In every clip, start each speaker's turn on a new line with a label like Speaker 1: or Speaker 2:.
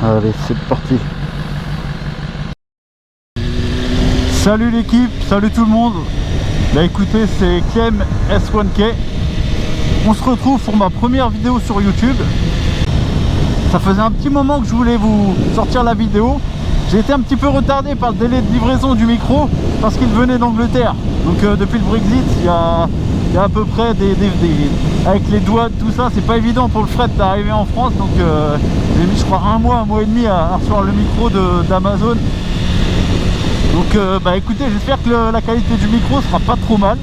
Speaker 1: Allez, c'est parti. Salut l'équipe, salut tout le monde. Bah écoutez, c'est Clem S1K. On se retrouve pour ma première vidéo sur YouTube. Ça faisait un petit moment que je voulais vous sortir la vidéo. J'ai été un petit peu retardé par le délai de livraison du micro parce qu'il venait d'Angleterre. Donc depuis le Brexit, il y a à peu près avec les douanes, tout ça, c'est pas évident pour le fret d'arriver en France. Donc j'ai mis je crois un mois et demi à recevoir le micro d'Amazon. Donc bah écoutez, j'espère que la qualité du micro sera pas trop mal.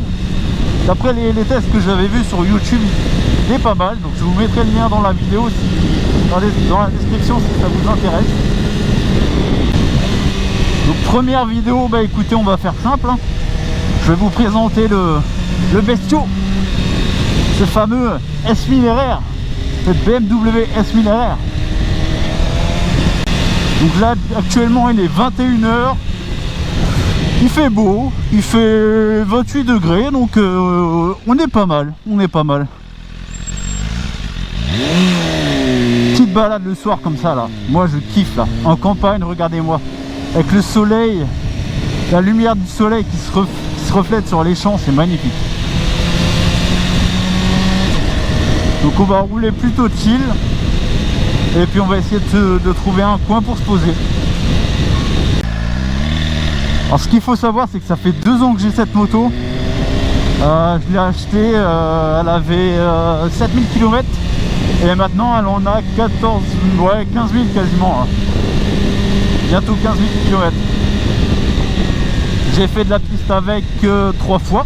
Speaker 1: D'après les tests que j'avais vus sur YouTube, il est pas mal. Donc je vous mettrai le lien dans la vidéo, dans la description si ça vous intéresse. Donc première vidéo, bah écoutez, on va faire simple, hein. Je vais vous présenter le bestiau, ce fameux S1000RR, cette BMW S1000RR. Donc là actuellement il est 21h, il fait beau, il fait 28 degrés, donc on est pas mal, Petite balade le soir comme ça là, moi je kiffe là, en campagne, regardez-moi, avec le soleil, la lumière du soleil qui se reflète sur les champs, c'est magnifique. Donc on va rouler plutôt chill, et puis on va essayer de trouver un coin pour se poser. Alors ce qu'il faut savoir, c'est que ça fait 2 ans que j'ai cette moto. Je l'ai achetée, elle avait 7000 km et maintenant elle en a 15 000 quasiment, hein. Bientôt 15 000 km. J'ai fait de la piste avec 3 fois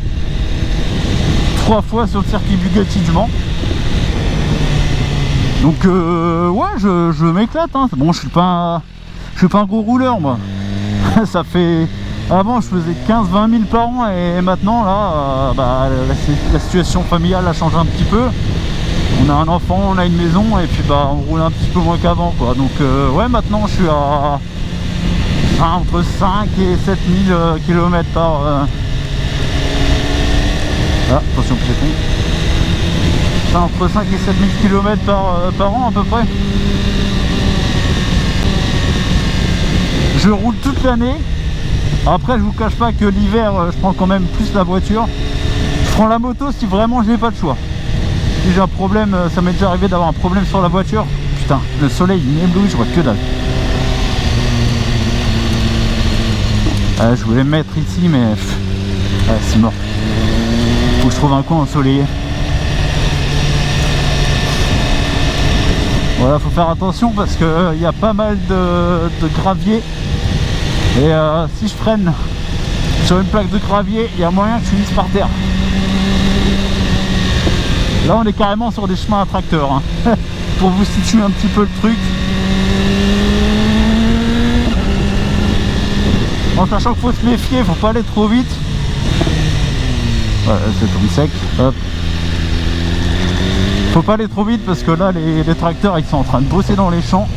Speaker 1: sur le circuit Bugatti du Mans. Donc ouais, je m'éclate, hein. Bon, je suis pas un gros rouleur moi. Ça fait, avant je faisais 15-20 000 par an, et maintenant là bah, la situation familiale a changé un petit peu. On a un enfant, on a une maison, et puis bah on roule un petit peu moins qu'avant quoi. Donc ouais, maintenant je suis à entre 5 et 7 000 km par ah, attention piéton. Entre 5 et 7 000 km par an à peu près. Je roule toute l'année. Après je vous cache pas que l'hiver je prends quand même plus la voiture. Je prends la moto si vraiment je n'ai pas le choix. Si j'ai un problème, ça m'est déjà arrivé d'avoir un problème sur la voiture. Putain, le soleil il m'éblouit, je vois que dalle. Je voulais me mettre ici mais c'est mort. Faut que je trouve un coin ensoleillé. Voilà, faut faire attention parce que il y a pas mal de gravier. Et si je freine sur une plaque de gravier, il y a moyen que je finisse par terre. Là on est carrément sur des chemins à tracteur, hein. Pour vous situer un petit peu le truc. En sachant qu'il faut se méfier, faut pas aller trop vite. Voilà, c'est tombé sec. Hop. Faut pas aller trop vite parce que là les tracteurs ils sont en train de bosser dans les champs.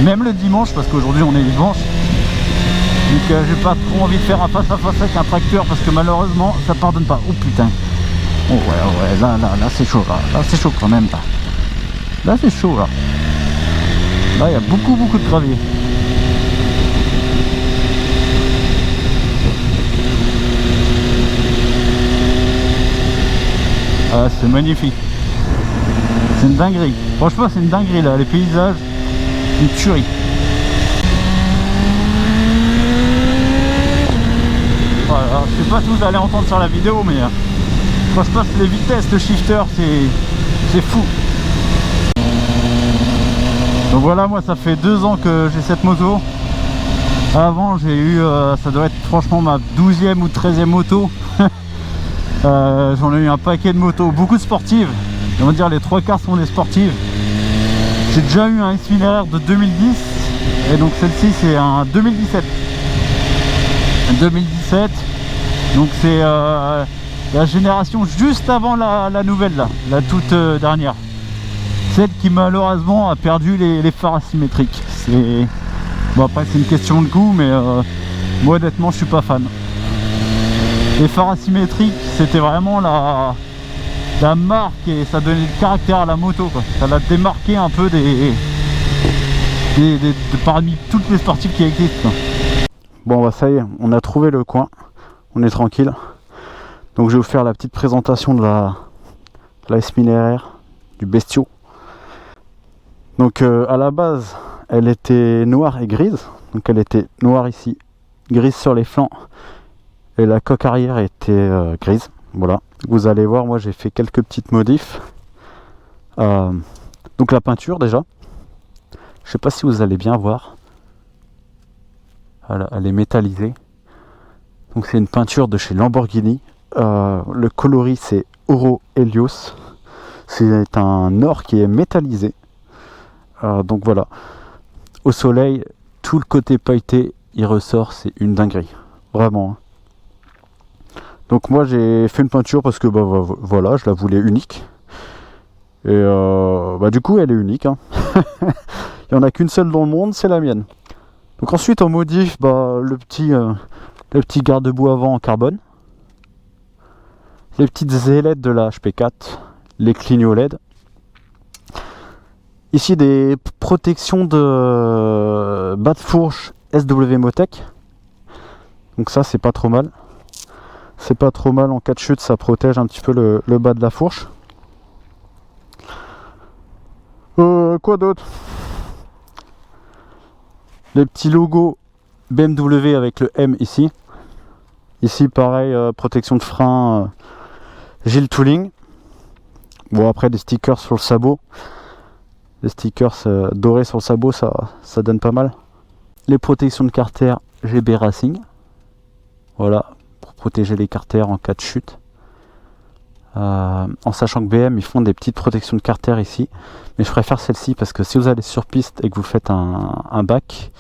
Speaker 1: Même le dimanche, parce qu'aujourd'hui on est dimanche. Donc j'ai pas trop envie de faire un face à face avec un tracteur parce que malheureusement ça pardonne pas. Oh putain. Oh ouais, là c'est chaud là. Là c'est chaud quand même là. Là c'est chaud là. Là il y a beaucoup de gravier. Ah, c'est magnifique. C'est une dinguerie. Franchement c'est une dinguerie là. Les paysages, une tuerie. Voilà, je sais pas si vous allez entendre sur la vidéo, mais quand je passe les vitesses, le shifter, c'est fou. Donc voilà, moi ça fait 2 ans que j'ai cette moto. Avant j'ai eu, ça doit être franchement ma 12e ou 13e moto. J'en ai eu un paquet de motos, beaucoup de sportives. On va dire les 3/4 sont des sportives. J'ai déjà eu un S1000RR de 2010 et donc celle-ci c'est un 2017. Donc c'est la génération juste avant la nouvelle là, la toute dernière. Celle qui malheureusement a perdu les phares asymétriques. Bon après c'est une question de goût, mais moi honnêtement je suis pas fan. Les phares asymétriques c'était vraiment la marque et ça donnait le caractère à la moto quoi. Ça l'a démarqué un peu parmi toutes les sportifs qui existent. Bon bah ça y est, on a trouvé le coin, on est tranquille. Donc je vais vous faire la petite présentation de la S1000RR, du bestiau. Donc à la base, elle était noire et grise. Donc elle était noire ici, grise sur les flancs. Et la coque arrière était grise. Voilà. Vous allez voir, moi j'ai fait quelques petites modifs. Donc la peinture déjà. Je sais pas si vous allez bien voir. Voilà, elle est métallisée. Donc c'est une peinture de chez Lamborghini. Le coloris c'est Oro Helios. C'est un or qui est métallisé. Donc voilà. Au soleil, tout le côté pailleté, il ressort, c'est une dinguerie. Vraiment. Donc moi j'ai fait une peinture parce que voilà, je la voulais unique. Et du coup elle est unique. Hein. Il n'y en a qu'une seule dans le monde, c'est la mienne. Donc ensuite on modifie le petit garde-boue avant en carbone. Les petites ailettes de la HP4, les clignots LED. Ici des protections de bas de fourche SW Motec. Donc ça c'est pas trop mal. C'est pas trop mal en cas de chute, ça protège un petit peu le bas de la fourche. Quoi d'autre? Les petits logos BMW avec le M ici. Ici pareil, protection de frein Gilles Tooling. Bon après des stickers sur le sabot. Les stickers dorés sur le sabot, ça donne pas mal. Les protections de carter GB Racing. Voilà, pour protéger les carters en cas de chute. En sachant que BM, ils font des petites protections de carter ici. Mais je préfère celle-ci parce que si vous allez sur piste et que vous faites un bac,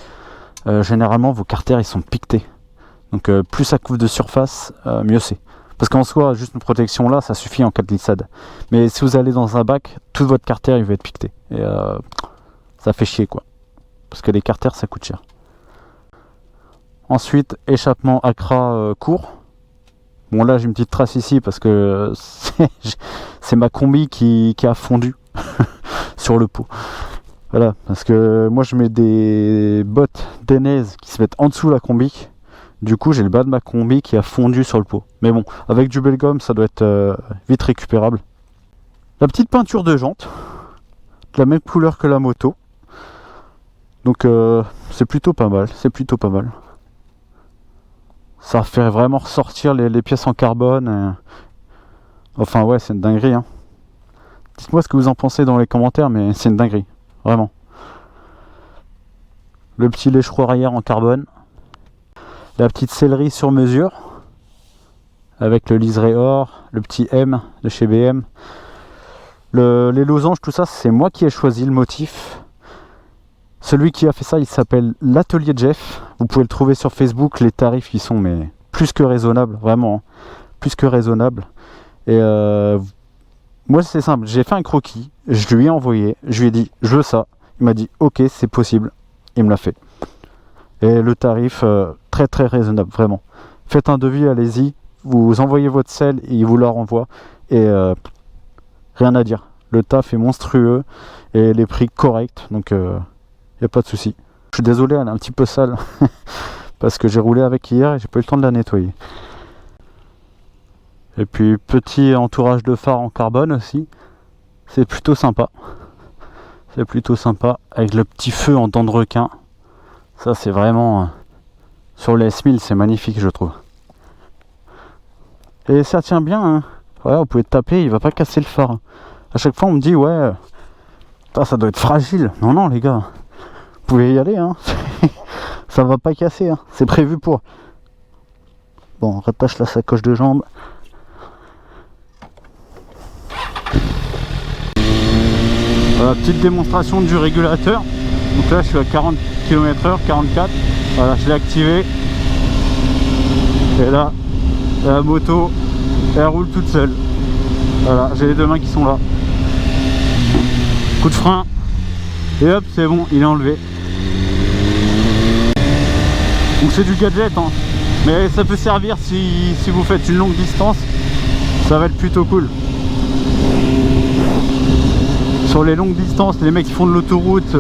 Speaker 1: généralement vos carters ils sont piquetés. Donc plus ça couvre de surface, mieux c'est. Parce qu'en soi, juste une protection là, ça suffit en cas de glissade. Mais si vous allez dans un bac, tout votre carter il va être piqueté. Et ça fait chier quoi. Parce que les carters ça coûte cher. Ensuite, échappement Accra court. Bon là j'ai une petite trace ici parce que c'est ma combi qui a fondu sur le pot. Voilà, parce que moi je mets des bottes d'Enez qui se mettent en dessous de la combi. Du coup j'ai le bas de ma combi qui a fondu sur le pot. Mais bon, avec du Belgum ça doit être vite récupérable. La petite peinture de jante, de la même couleur que la moto. Donc c'est plutôt pas mal, c'est plutôt pas mal. Ça fait vraiment ressortir les pièces en carbone. Enfin ouais, c'est une dinguerie. Hein. Dites-moi ce que vous en pensez dans les commentaires, mais c'est une dinguerie. Vraiment. Le petit lèche-roue arrière en carbone. La petite sellerie sur mesure. Avec le liseré or, le petit M de chez BM. Les losanges, tout ça, c'est moi qui ai choisi le motif. Celui qui a fait ça, il s'appelle l'Atelier Jeff. Vous pouvez le trouver sur Facebook. Les tarifs, ils sont mais plus que raisonnables, vraiment, hein. Plus que raisonnables. Et moi, c'est simple. J'ai fait un croquis, je lui ai envoyé, je lui ai dit, je veux ça. Il m'a dit, ok, c'est possible. Il me l'a fait. Et le tarif, très très raisonnable, vraiment. Faites un devis, allez-y. Vous envoyez votre selle, et il vous la renvoie. Et rien à dire. Le taf est monstrueux et les prix corrects. Donc y a pas de souci. Je suis désolé, elle est un petit peu sale parce que j'ai roulé avec hier et j'ai pas eu le temps de la nettoyer. Et puis petit entourage de phare en carbone aussi, c'est plutôt sympa. C'est plutôt sympa avec le petit feu en dents de requin. Ça c'est vraiment sur les S1000 c'est magnifique je trouve. Et ça tient bien. Hein. Ouais, vous pouvez taper, il va pas casser le phare. À chaque fois on me dit ouais, ça doit être fragile. Non non les gars. Vous pouvez y aller, hein. Ça va pas casser, hein. C'est prévu pour. Bon, on rattache la sacoche de jambes. Voilà, petite démonstration du régulateur. Donc là, je suis à 40 km/h, 44. Voilà, je l'ai activé. Et là, la moto, elle roule toute seule. Voilà, j'ai les deux mains qui sont là. Coup de frein. Et hop, c'est bon, il est enlevé. Donc c'est du gadget, hein. Mais ça peut servir si vous faites une longue distance. Ça va être plutôt cool. Sur les longues distances, les mecs qui font de l'autoroute,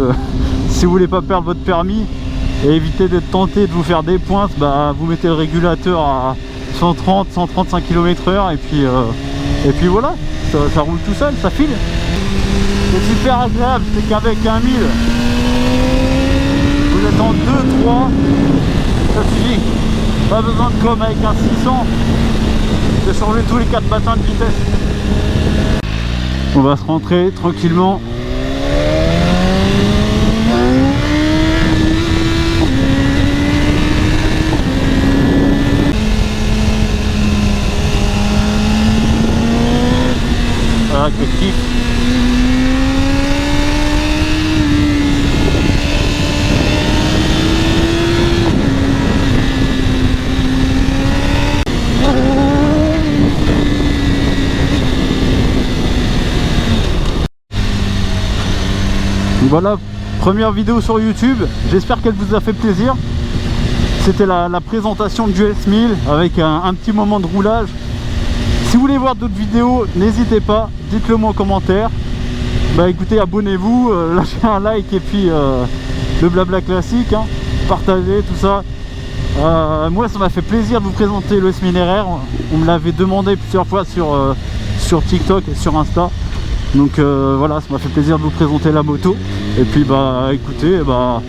Speaker 1: si vous voulez pas perdre votre permis et éviter d'être tenté de vous faire des pointes, bah vous mettez le régulateur à 130 135 km/h et puis voilà, ça roule tout seul, ça file. C'est super agréable, c'est qu'avec un 1000 vous êtes en 2-3, ça suffit. Pas besoin de comme avec un 600 de changer tous les 4 battants de vitesse. On va se rentrer tranquillement. Voilà, que kiff. Voilà, première vidéo sur YouTube, j'espère qu'elle vous a fait plaisir. C'était la présentation du S1000 avec un petit moment de roulage. Si vous voulez voir d'autres vidéos, n'hésitez pas, dites-le moi en commentaire. Bah écoutez, abonnez-vous, lâchez un like et puis le blabla classique, hein, partagez tout ça. Moi ça m'a fait plaisir de vous présenter le S1000 RR. On me l'avait demandé plusieurs fois sur TikTok et sur Insta. Donc voilà, ça m'a fait plaisir de vous présenter la moto. Et puis bah écoutez, bah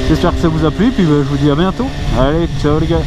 Speaker 1: j'espère que ça vous a plu. Puis bah, je vous dis à bientôt. Allez, ciao les gars.